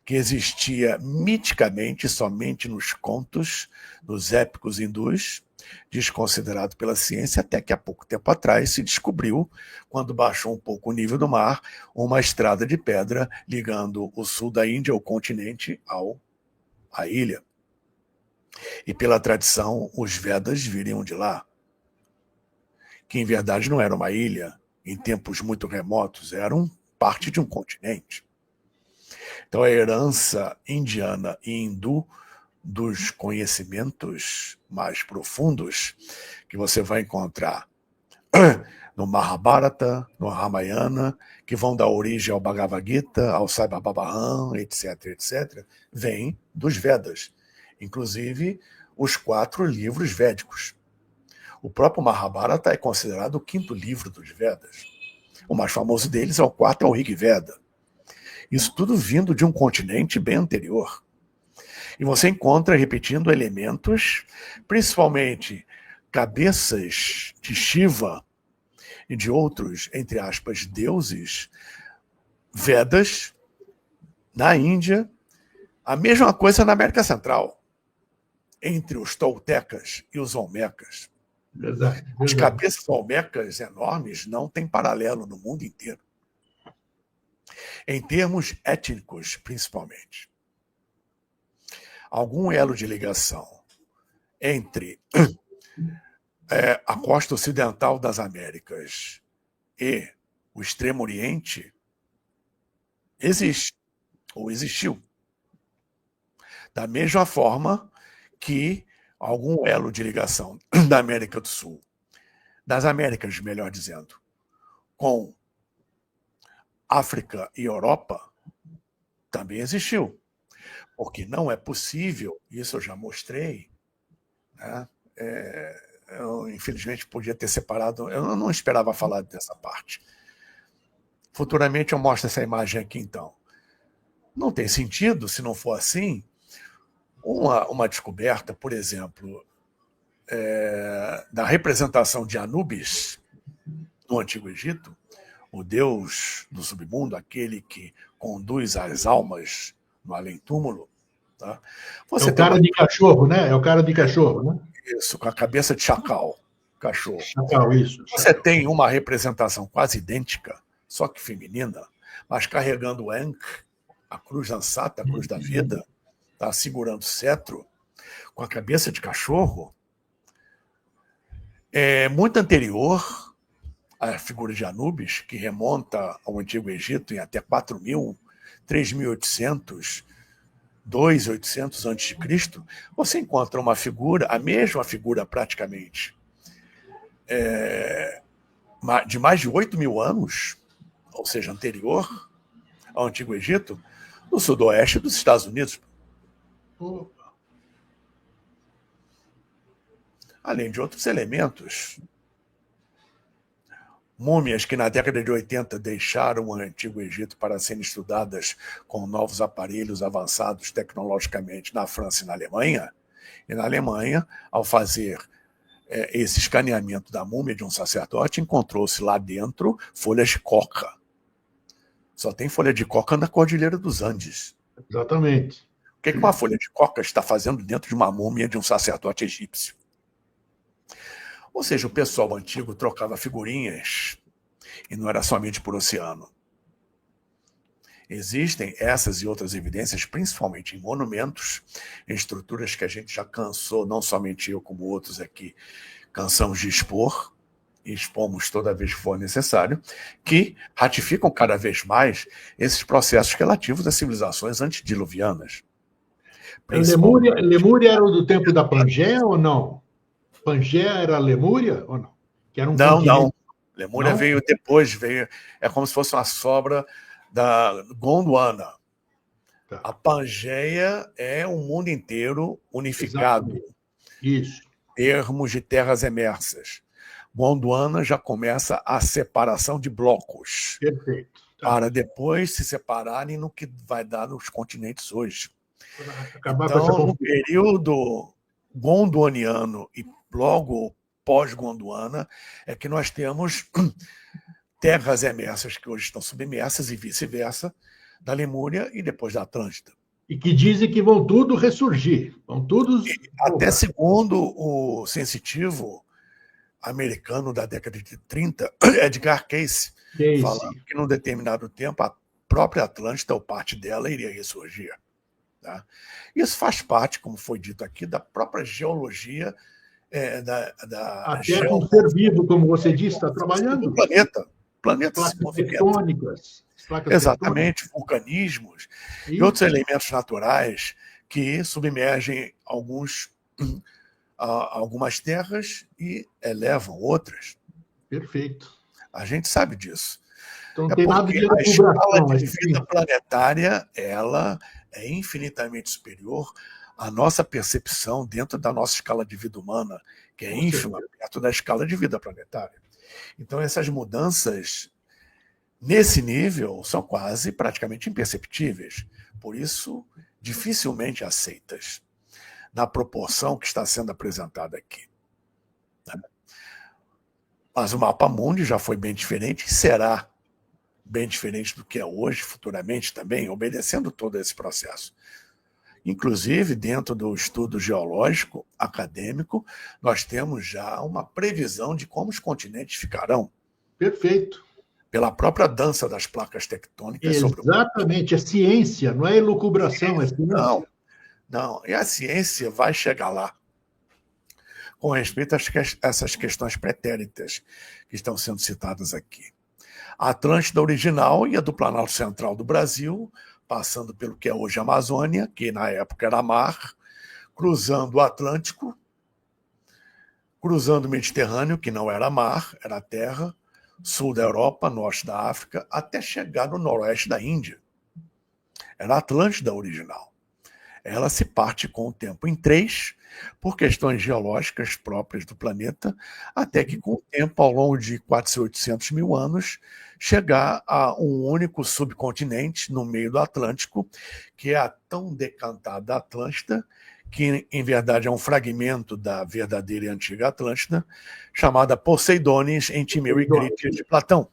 que existia miticamente somente nos contos, nos épicos hindus, desconsiderado pela ciência, até que há pouco tempo atrás se descobriu, quando baixou um pouco o nível do mar, uma estrada de pedra ligando o sul da Índia, o continente, à ilha. E pela tradição, os Vedas viriam de lá, que em verdade não era uma ilha, em tempos muito remotos, eram parte de um continente. Então a herança indiana e hindu dos conhecimentos mais profundos que você vai encontrar no Mahabharata, no Ramayana, que vão dar origem ao Bhagavad Gita, ao Sai Baba Bhajan, etc., etc., vem dos Vedas, inclusive os 4 livros védicos. O próprio Mahabharata é considerado o 5º livro dos Vedas. O mais famoso deles é o 4º, é o Rig Veda. Isso tudo vindo de um continente bem anterior. E você encontra, repetindo, elementos, principalmente cabeças de Shiva e de outros, entre aspas, deuses, Vedas, na Índia, a mesma coisa na América Central, entre os toltecas e os olmecas. Verdade, As verdade. cabeças olmecas enormes não têm paralelo no mundo inteiro, em termos étnicos, principalmente. Algum elo de ligação entre a costa ocidental das Américas e o Extremo Oriente existe, ou existiu. Da mesma forma que algum elo de ligação da América do Sul, das Américas, melhor dizendo, com África e Europa, também existiu. Porque não é possível, isso eu já mostrei, né? Eu, infelizmente, podia ter separado, eu não esperava falar dessa parte. Futuramente eu mostro essa imagem aqui, então. Não tem sentido, se não for assim, uma descoberta, por exemplo, da representação de Anubis no Antigo Egito, o deus do submundo, aquele que conduz as almas no além-túmulo. Tá? É o cara de cachorro, né? É o cara de cachorro, né? Isso, com a cabeça de chacal, cachorro. Chacal, isso. Você Chacal. tem uma representação quase idêntica, só que feminina, mas carregando o Ankh, a cruz ansata, a cruz da vida, tá segurando o cetro, com a cabeça de cachorro, é muito anterior à figura de Anubis, que remonta ao Antigo Egito em até 4.000, 3.800, 2.800 a.C., você encontra uma figura, a mesma figura praticamente, de mais de 8.000 anos, ou seja, anterior ao Antigo Egito, no sudoeste dos Estados Unidos. Além de outros elementos. Múmias que na década de 80 deixaram o Antigo Egito para serem estudadas com novos aparelhos avançados tecnologicamente na França e na Alemanha. E na Alemanha, ao fazer esse escaneamento da múmia de um sacerdote, encontrou-se lá dentro folhas de coca. Só tem folha de coca na Cordilheira dos Andes. Exatamente. O que uma folha de coca está fazendo dentro de uma múmia de um sacerdote egípcio? Ou seja, o pessoal antigo trocava figurinhas e não era somente por oceano. Existem essas e outras evidências, principalmente em monumentos, em estruturas que a gente já cansou, não somente eu como outros aqui, cansamos de expor, e expomos toda vez que for necessário, que ratificam cada vez mais esses processos relativos às civilizações antediluvianas. Lemúria era o do tempo da Pangeia ou não? Pangeia era Lemúria ou não? Que era um continente. Não. Lemúria veio depois, é como se fosse uma sobra da Gondwana. Tá. A Pangeia é o mundo inteiro unificado. Exatamente. Isso. Termos de terras emersas. Gondwana já começa a separação de blocos. Perfeito. Tá. Para depois se separarem no que vai dar nos continentes hoje. Então, no período gondwaniano e logo pós-Gondwana, é que nós temos terras emersas que hoje estão submersas e vice-versa, da Lemúria e depois da Atlântida. E que dizem que vão tudo ressurgir. Vão todos. Até segundo o sensitivo americano da década de 30, Edgar Cayce, falando que num determinado tempo a própria Atlântida, ou parte dela, iria ressurgir. Tá? Isso faz parte, como foi dito aqui, da própria geologia a Terra é um ser vivo, como você disse, está trabalhando. Do planeta. Planetas placas tectônicas. Exatamente, vulcanismos e outros elementos naturais que submergem algumas terras e elevam outras. Perfeito. A gente sabe disso. Então, não tem nada de a escala de vida planetária, ela é infinitamente superior à nossa percepção dentro da nossa escala de vida humana, que é ínfima perto da escala de vida planetária. Então, essas mudanças nesse nível são quase praticamente imperceptíveis, por isso dificilmente aceitas na proporção que está sendo apresentada aqui. Mas o mapa mundi já foi bem diferente e será bem diferente do que é hoje, futuramente também, obedecendo todo esse processo. Inclusive, dentro do estudo geológico acadêmico, nós temos já uma previsão de como os continentes ficarão. Perfeito. Pela própria dança das placas tectônicas sobre o... Exatamente, é ciência, não é elucubração, é Não, ciência. não. E a ciência vai chegar lá com respeito a essas questões pretéritas que estão sendo citadas aqui. A Atlântida original ia do Planalto Central do Brasil, passando pelo que é hoje a Amazônia, que na época era mar, cruzando o Atlântico, cruzando o Mediterrâneo, que não era mar, era terra, sul da Europa, norte da África, até chegar no noroeste da Índia. Era a Atlântida original. Ela se parte com o tempo em três, por questões geológicas próprias do planeta, até que com o tempo, ao longo de 400, 800 mil anos, chegar a um único subcontinente no meio do Atlântico, que é a tão decantada Atlântida, que em verdade é um fragmento da verdadeira e antiga Atlântida, chamada Poseidones em Timeu e Crítias de Platão,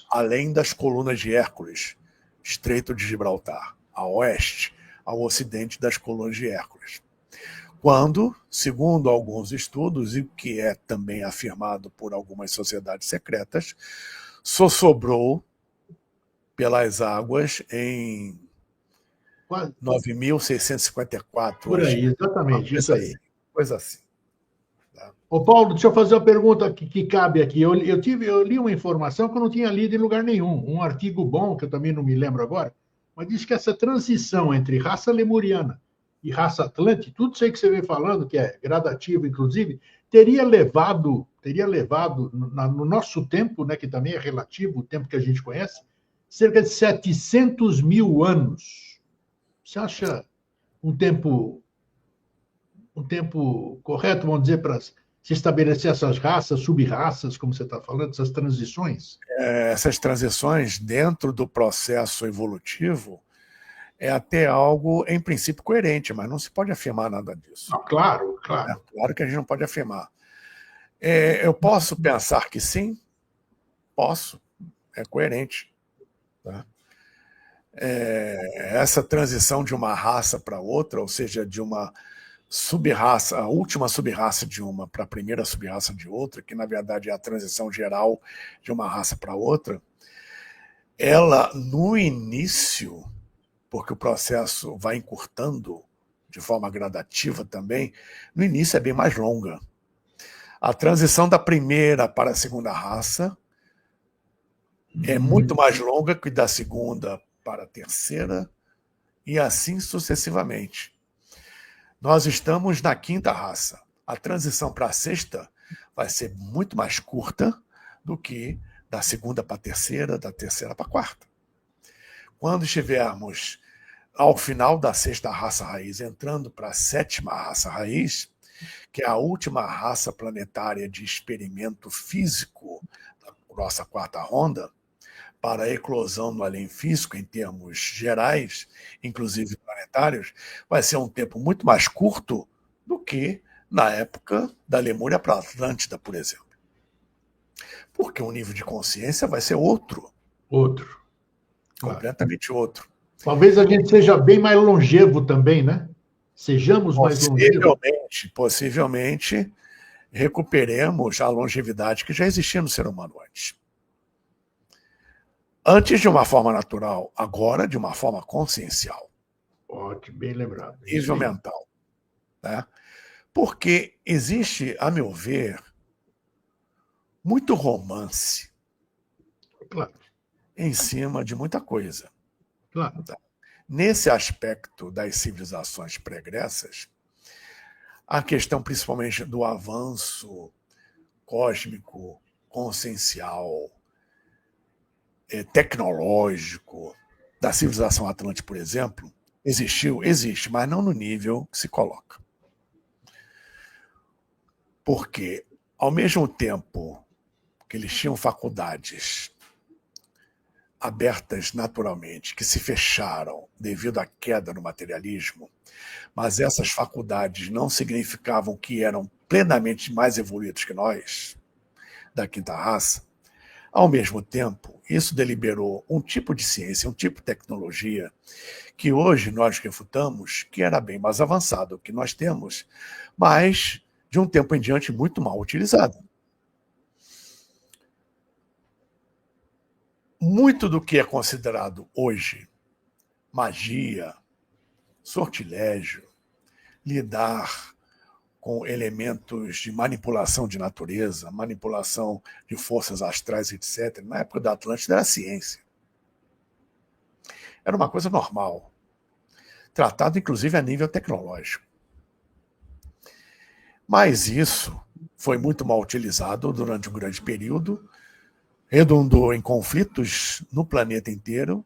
além das colunas de Hércules, Estreito de Gibraltar, a oeste, ao ocidente das colunas de Hércules. Quando, segundo alguns estudos, e o que é também afirmado por algumas sociedades secretas, só sobrou pelas águas em 9.654. Por aí, exatamente, isso aí. Coisa assim. Tá? Ô Paulo, deixa eu fazer uma pergunta que cabe aqui. Eu li uma informação que eu não tinha lido em lugar nenhum, um artigo bom, que eu também não me lembro agora, mas diz que essa transição entre raça lemuriana e raça atlântica, tudo isso aí que você vem falando, que é gradativo, inclusive, teria levado no nosso tempo, né, que também é relativo, o tempo que a gente conhece, cerca de 700 mil anos. Você acha um tempo correto, vamos dizer, para se estabelecer essas raças, sub-raças, como você está falando, essas transições? Essas transições dentro do processo evolutivo é até algo, em princípio, coerente, mas não se pode afirmar nada disso. Não, claro, claro. Claro que a gente não pode afirmar. Eu posso pensar que sim? Posso. É coerente. Tá? Essa transição de uma raça para outra, ou seja, de uma sub-raça, a última sub-raça de uma para a primeira sub-raça de outra, que na verdade é a transição geral de uma raça para outra, ela, no início, porque o processo vai encurtando de forma gradativa também, no início é bem mais longa. A transição da primeira para a segunda raça é muito mais longa que da segunda para a terceira, e assim sucessivamente. Nós estamos na quinta raça. A transição para a sexta vai ser muito mais curta do que da segunda para a terceira, da terceira para a quarta. Quando estivermos ao final da sexta raça raiz, entrando para a sétima raça raiz, que é a última raça planetária de experimento físico da nossa quarta ronda, para a eclosão no além físico, em termos gerais, inclusive planetários, vai ser um tempo muito mais curto do que na época da Lemúria para a Atlântida, por exemplo. Porque o nível de consciência vai ser outro. Outro. Completamente outro. Talvez a gente seja bem mais longevo também, né? Sejamos mais longevos. Possivelmente recuperemos a longevidade que já existia no ser humano antes. Antes de uma forma natural, agora de uma forma consciencial. Ótimo, bem lembrado. Nível mental. Né? Porque existe, a meu ver, muito romance, claro, em cima de muita coisa. Claro. Tá? Nesse aspecto das civilizações pregressas, a questão principalmente do avanço cósmico, consciencial, tecnológico da civilização atlântica, por exemplo, existe, mas não no nível que se coloca. Porque, ao mesmo tempo que eles tinham faculdades abertas naturalmente, que se fecharam devido à queda no materialismo, mas essas faculdades não significavam que eram plenamente mais evoluídos que nós, da quinta raça, ao mesmo tempo, isso deliberou um tipo de ciência, um tipo de tecnologia que hoje nós refutamos que era bem mais avançado do que nós temos, mas de um tempo em diante muito mal utilizado. Muito do que é considerado hoje magia, sortilégio, lidar com elementos de manipulação de natureza, manipulação de forças astrais, etc., na época da Atlântida era ciência. Era uma coisa normal, tratado inclusive a nível tecnológico. Mas isso foi muito mal utilizado durante um grande período, redundou em conflitos no planeta inteiro.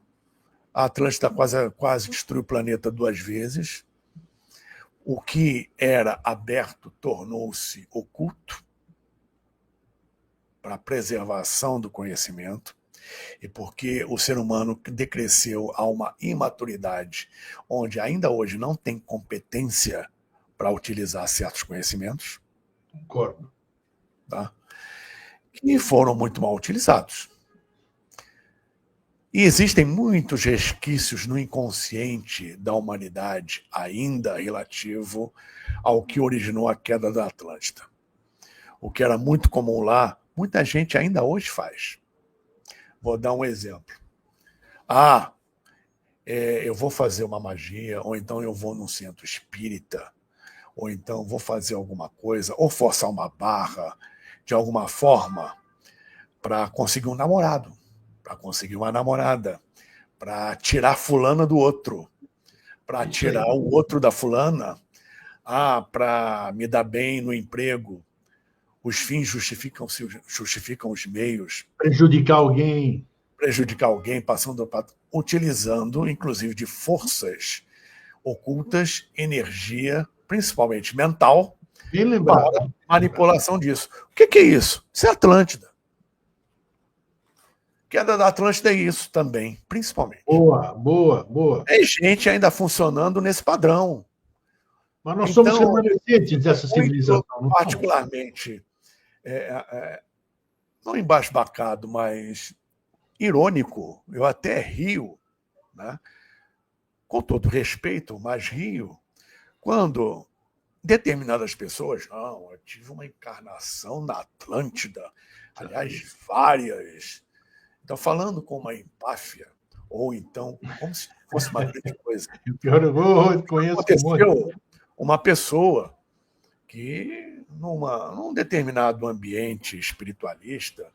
A Atlântida quase destruiu o planeta 2 vezes. O que era aberto tornou-se oculto para a preservação do conhecimento, e porque o ser humano decresceu a uma imaturidade onde ainda hoje não tem competência para utilizar certos conhecimentos. Concordo. Tá? Que foram muito mal utilizados. E existem muitos resquícios no inconsciente da humanidade ainda relativo ao que originou a queda da Atlântida. O que era muito comum lá, muita gente ainda hoje faz. Vou dar um exemplo. Eu vou fazer uma magia, ou então eu vou num centro espírita, ou então vou fazer alguma coisa, ou forçar uma barra, de alguma forma, para conseguir um namorado, para conseguir uma namorada, para tirar fulana do outro, para tirar o outro da fulana, para me dar bem no emprego. Os fins justificam os meios. Prejudicar alguém. Utilizando, inclusive, de forças ocultas, energia, principalmente mental, para manipulação disso. O que é isso? Isso é Atlântida. Queda da Atlântida é isso também, principalmente. Boa. É gente ainda funcionando nesse padrão. Mas nós somos remanescentes dessa civilização. Particularmente, não embasbacado, mas irônico, eu até rio, né? Com todo respeito, mas rio, quando determinadas pessoas, eu tive uma encarnação na Atlântida, aliás, várias. Então, falando com uma empáfia, ou então, como se fosse uma grande coisa. Aconteceu uma pessoa que, num determinado ambiente espiritualista,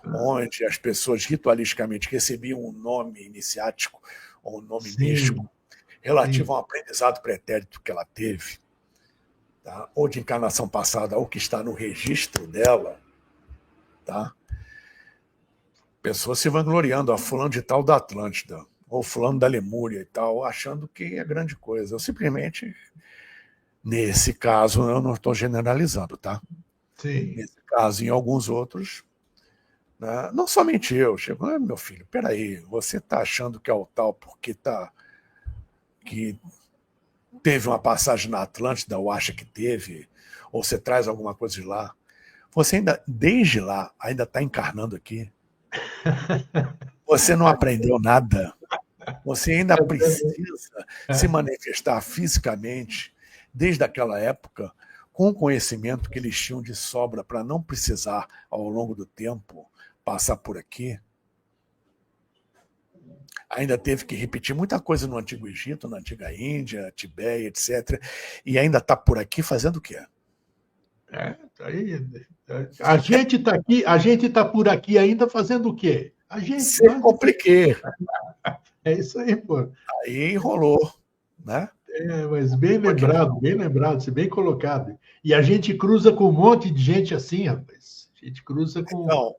onde as pessoas ritualisticamente recebiam um nome iniciático, ou um nome místico, relativo a um aprendizado pretérito que ela teve, tá? Ou de encarnação passada, ou que está no registro dela, tá? Pessoas se vangloriando, fulano de tal da Atlântida, ou fulano da Lemúria e tal, achando que é grande coisa. Eu simplesmente, nesse caso, eu não estou generalizando, tá? Sim. Nesse caso, em alguns outros, né? Não somente eu, chego, meu filho, peraí, você está achando que é o tal porque que teve uma passagem na Atlântida, ou acha que teve, ou você traz alguma coisa de lá. Você ainda, desde lá, ainda está encarnando aqui. Você não aprendeu nada. Você ainda precisa se manifestar fisicamente, desde aquela época, com o conhecimento que eles tinham de sobra para não precisar, ao longo do tempo, passar por aqui. Ainda teve que repetir muita coisa no Antigo Egito, na Antiga Índia, Tibete, etc. E ainda está por aqui fazendo o quê? A gente está aqui, a gente está por aqui ainda fazendo o quê? A gente. Se compliquei. É isso aí, pô. Aí rolou, né? Mas bem lembrado, bem colocado. E a gente cruza com um monte de gente assim, rapaz. A gente cruza com. Então,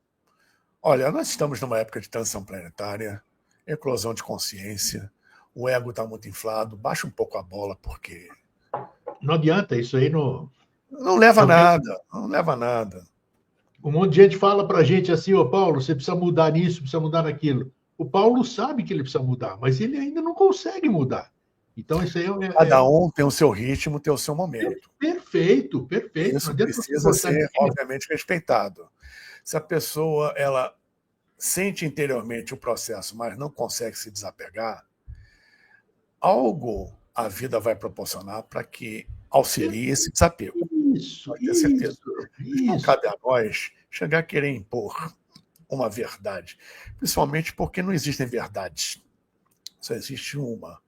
olha, nós estamos numa época de transição planetária, eclosão de consciência, o ego está muito inflado, baixa um pouco a bola, porque. Não adianta, isso aí não. Não leva nada. Um monte de gente fala para a gente assim, Paulo, você precisa mudar nisso, precisa mudar naquilo. O Paulo sabe que ele precisa mudar, mas ele ainda não consegue mudar. Então, isso aí Cada um tem o seu ritmo, tem o seu momento. Perfeito. Isso precisa ser, obviamente, respeitado. Se a pessoa ela sente interiormente o processo, mas não consegue se desapegar, algo a vida vai proporcionar para que auxilie esse desapego. Isso, Pode ter certeza. Mas não isso. cabe a nós chegar a querer impor uma verdade, principalmente porque não existem verdades. Só existe uma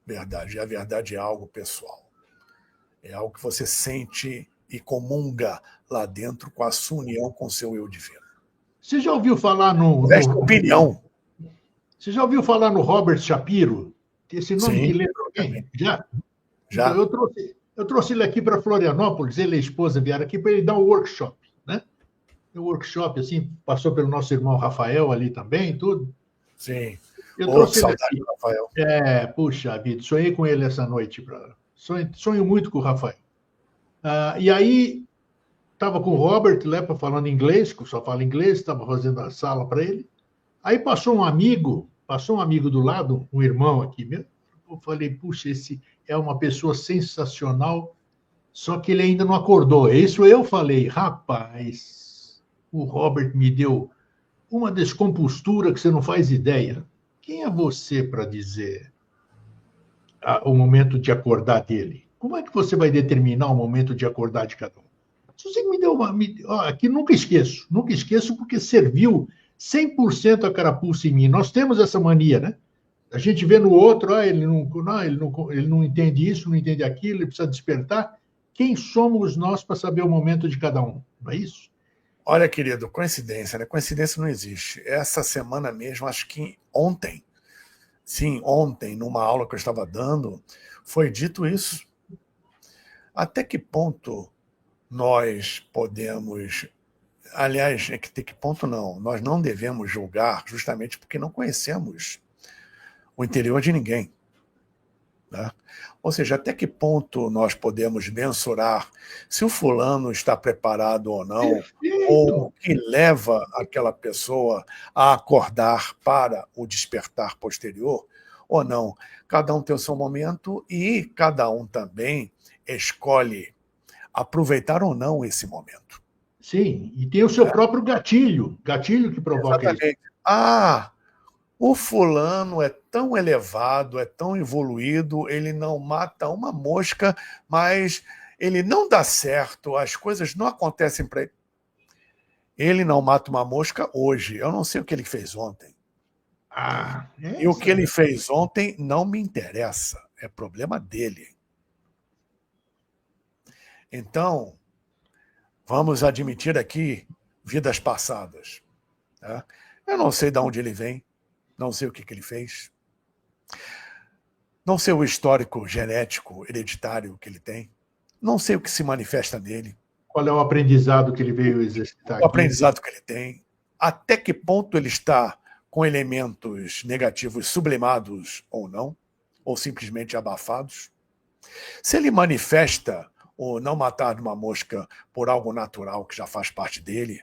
verdade, e a verdade é algo pessoal. É algo que você sente e comunga lá dentro com a sua união com o seu eu divino. Você já ouviu falar Esta opinião. Você já ouviu falar no Robert Shapiro? Esse nome Sim, que lembra alguém? Já? Então, já. eu trouxe ele aqui para Florianópolis, ele e a esposa vieram aqui para ele dar um workshop, né? Um workshop, assim, passou pelo nosso irmão Rafael ali também, tudo. Sim. Eu Oh, que trouxe ele saudade aqui. do Rafael. Puxa vida, sonhei com ele essa noite. Sonho muito com o Rafael. E aí, estava com o Robert Lepa falando inglês, que só fala inglês, estava fazendo a sala para ele. Aí passou um amigo do lado, um irmão aqui mesmo. Eu falei, puxa, esse é uma pessoa sensacional, só que ele ainda não acordou. Isso eu falei, rapaz, o Robert me deu uma descompostura que você não faz ideia. Quem é você para dizer o momento de acordar dele? Como é que você vai determinar o momento de acordar de cada um? Você me deu uma. Aqui nunca esqueço, porque serviu 100% a carapuça em mim. Nós temos essa mania, né? A gente vê no outro, ele não entende isso, não entende aquilo, ele precisa despertar. Quem somos nós para saber o momento de cada um? Não é isso? Olha, querido, coincidência, né? Coincidência não existe. Essa semana mesmo, acho que ontem, sim, ontem, numa aula que eu estava dando, foi dito isso. Até que ponto nós podemos. Aliás, até que ponto não? Nós não devemos julgar justamente porque não conhecemos o interior de ninguém. Né? Ou seja, até que ponto nós podemos mensurar se o fulano está preparado ou não, ou o que leva aquela pessoa a acordar para o despertar posterior ou não. Cada um tem o seu momento e cada um também escolhe aproveitar ou não esse momento. Sim, e tem o seu próprio gatilho que provoca isso. Exatamente. O fulano é tão elevado, é tão evoluído, ele não mata uma mosca, mas ele não dá certo, as coisas não acontecem para ele. Ele não mata uma mosca hoje, eu não sei o que ele fez ontem. E o que ele fez ontem não me interessa, é problema dele. Então, vamos admitir aqui vidas passadas. Tá? Eu não sei de onde ele vem, não sei o que ele fez, não sei o histórico genético, hereditário que ele tem, não sei o que se manifesta nele. Qual é o aprendizado que ele veio exercitar aqui? O aprendizado que ele tem, até que ponto ele está com elementos negativos sublimados ou não, ou simplesmente abafados. Se ele manifesta o não matar uma mosca por algo natural que já faz parte dele,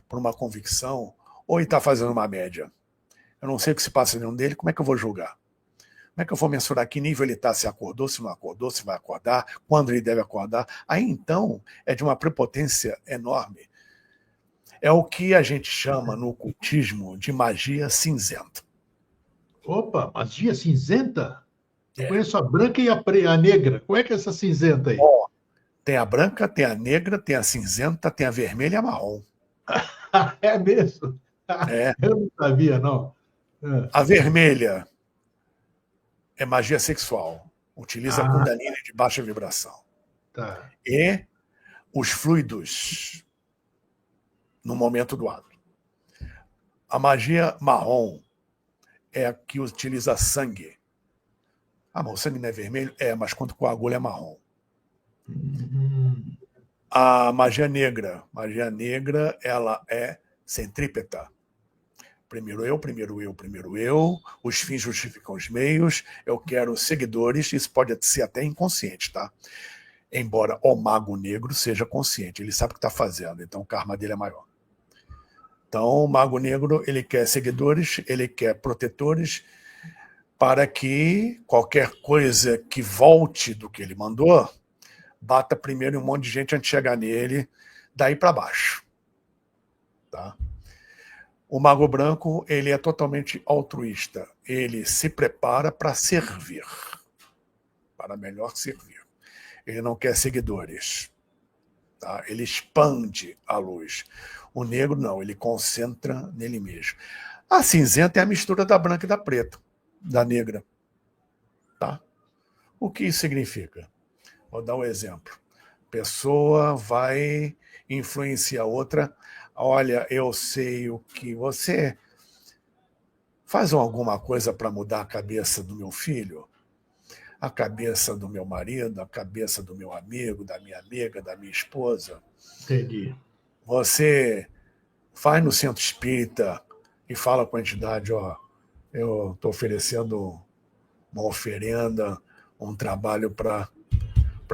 por uma convicção, ou ele está fazendo uma média. Eu não sei o que se passa dentro dele, como é que eu vou julgar? Como é que eu vou mensurar que nível ele está, se acordou, se não acordou, se vai acordar, quando ele deve acordar? Aí, então, é de uma prepotência enorme. É o que a gente chama no ocultismo de magia cinzenta. Opa, magia cinzenta? Eu conheço a branca e a negra. Qual é que é essa cinzenta aí? Tem a branca, tem a negra, tem a cinzenta, tem a vermelha e a marrom. É mesmo? É. Eu não sabia, não. A vermelha é magia sexual. Utiliza a Kundalini de baixa vibração. Tá. E os fluidos no momento do ato. A magia marrom é a que utiliza sangue. Mas o sangue não é vermelho? Mas quando coagula é marrom. A magia negra, ela é centrípeta. Primeiro eu, primeiro eu, primeiro eu, os fins justificam os meios, eu quero seguidores, isso pode ser até inconsciente, tá? Embora o mago negro seja consciente, ele sabe o que está fazendo, então o karma dele é maior. Então o mago negro, ele quer seguidores, ele quer protetores, para que qualquer coisa que volte do que ele mandou, bata primeiro em um monte de gente antes de chegar nele, daí para baixo. tá? O mago branco, ele é totalmente altruísta. Ele se prepara para servir, para melhor servir. Ele não quer seguidores, tá? Ele expande a luz. O negro não, ele concentra nele mesmo. A cinzenta é a mistura da branca e da preta, da negra, tá? O que isso significa? Vou dar um exemplo. Pessoa vai influenciar outra. Olha, eu sei o que você faz alguma coisa para mudar a cabeça do meu filho, a cabeça do meu marido, a cabeça do meu amigo, da minha amiga, da minha esposa. Entendi. Você vai no centro espírita e fala com a entidade, ó, eu estou oferecendo uma oferenda, um trabalho para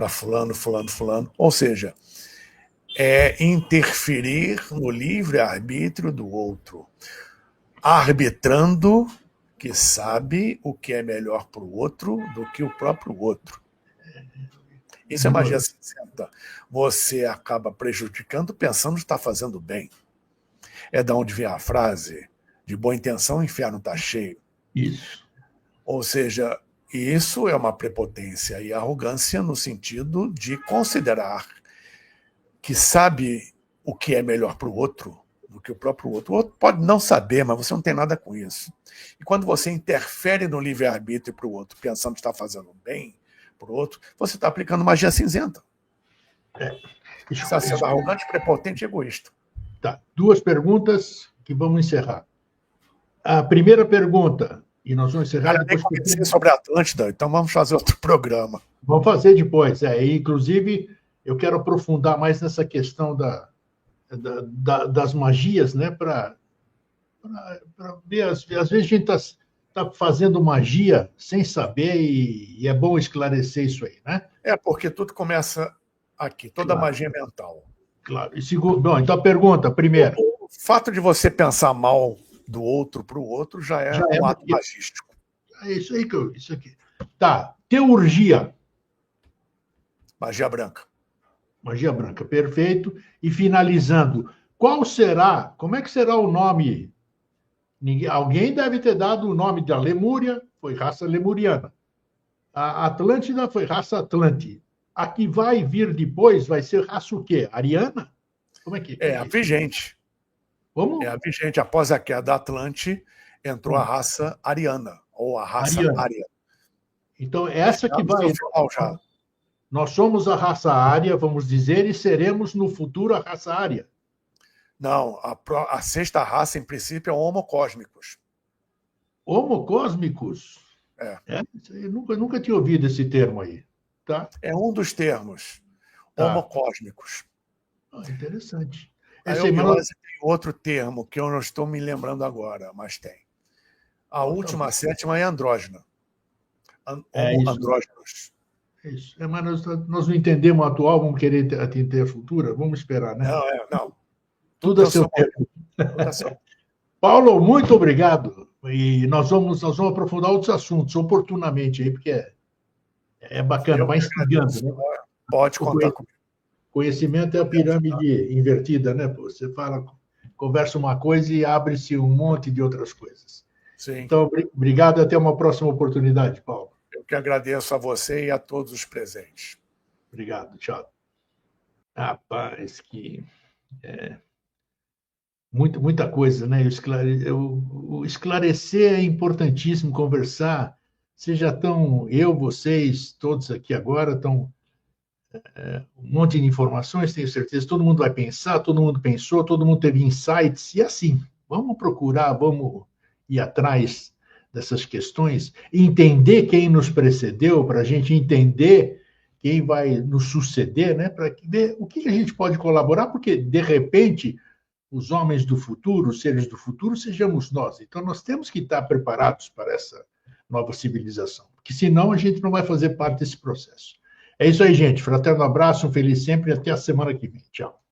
fulano, fulano, fulano. Ou seja, é interferir no livre-arbítrio do outro, arbitrando que sabe o que é melhor para o outro do que o próprio outro. Isso é magia cinzenta. Você acaba prejudicando pensando que está fazendo bem. É da onde vem a frase, de boa intenção o inferno está cheio. Isso. Ou seja, isso é uma prepotência e arrogância no sentido de considerar que sabe o que é melhor para o outro do que o próprio outro. O outro pode não saber, mas você não tem nada com isso. E quando você interfere no livre-arbítrio para o outro, pensando que está fazendo bem para o outro, você está aplicando magia cinzenta. Você está sendo arrogante, prepotente e egoísta. Tá. 2 perguntas que vamos encerrar. A primeira pergunta, e nós vamos encerrar depois. Eu nem conheci sobre a Atlântida, então vamos fazer outro programa. Vamos fazer depois. Inclusive, eu quero aprofundar mais nessa questão das magias, né? Para ver, às vezes a gente está fazendo magia sem saber e é bom esclarecer isso aí, né? É, porque tudo começa aqui, toda magia mental. Claro. E segundo, bom, então a pergunta, primeiro. O fato de você pensar mal do outro para o outro já é um ato magístico. É isso aí isso aqui. Tá. Teurgia. Magia branca. Magia branca, perfeito. E finalizando, como é que será o nome? Alguém deve ter dado o nome da Lemúria, foi raça lemuriana. A Atlântida foi raça Atlante. A que vai vir depois vai ser raça o quê? Ariana? Como é que é? A vigente. Como? É a vigente. Após a queda da Atlante, entrou a raça ariana, ou a raça ária. Então, essa que vai... já. Nós somos a raça ária, vamos dizer, e seremos no futuro a raça ária. Não, a sexta raça, em princípio, é homocósmicos. Homocósmicos? Eu nunca tinha ouvido esse termo aí. Tá? É um dos termos. Tá. Homocósmicos. Interessante. A eubiose tem outro termo que eu não estou me lembrando agora, mas tem. A última sétima é andrógena. Andrógenos. Isso. Mas nós não entendemos a atual, vamos querer atender a futura? Vamos esperar, né? Não. Tudo a seu tempo. Paulo, muito obrigado. E nós vamos aprofundar outros assuntos oportunamente aí, porque é bacana, vai instigando, né? Pode contar comigo. Conhecimento é a pirâmide invertida, né? Você conversa uma coisa e abre-se um monte de outras coisas. Sim. Então, obrigado e até uma próxima oportunidade, Paulo. Eu que agradeço a você e a todos os presentes. Obrigado, tchau. Rapaz, muita coisa, né? O esclarecer é importantíssimo, conversar. Vocês, todos aqui agora, estão um monte de informações, tenho certeza. Todo mundo vai pensar, todo mundo pensou, todo mundo teve insights, e assim, vamos procurar, vamos ir atrás dessas questões, entender quem nos precedeu, para a gente entender quem vai nos suceder, né? Para ver o que a gente pode colaborar, porque, de repente, os homens do futuro, os seres do futuro, sejamos nós. Então, nós temos que estar preparados para essa nova civilização, porque senão a gente não vai fazer parte desse processo. É isso aí, gente. Fraterno abraço, um feliz sempre e até a semana que vem. Tchau.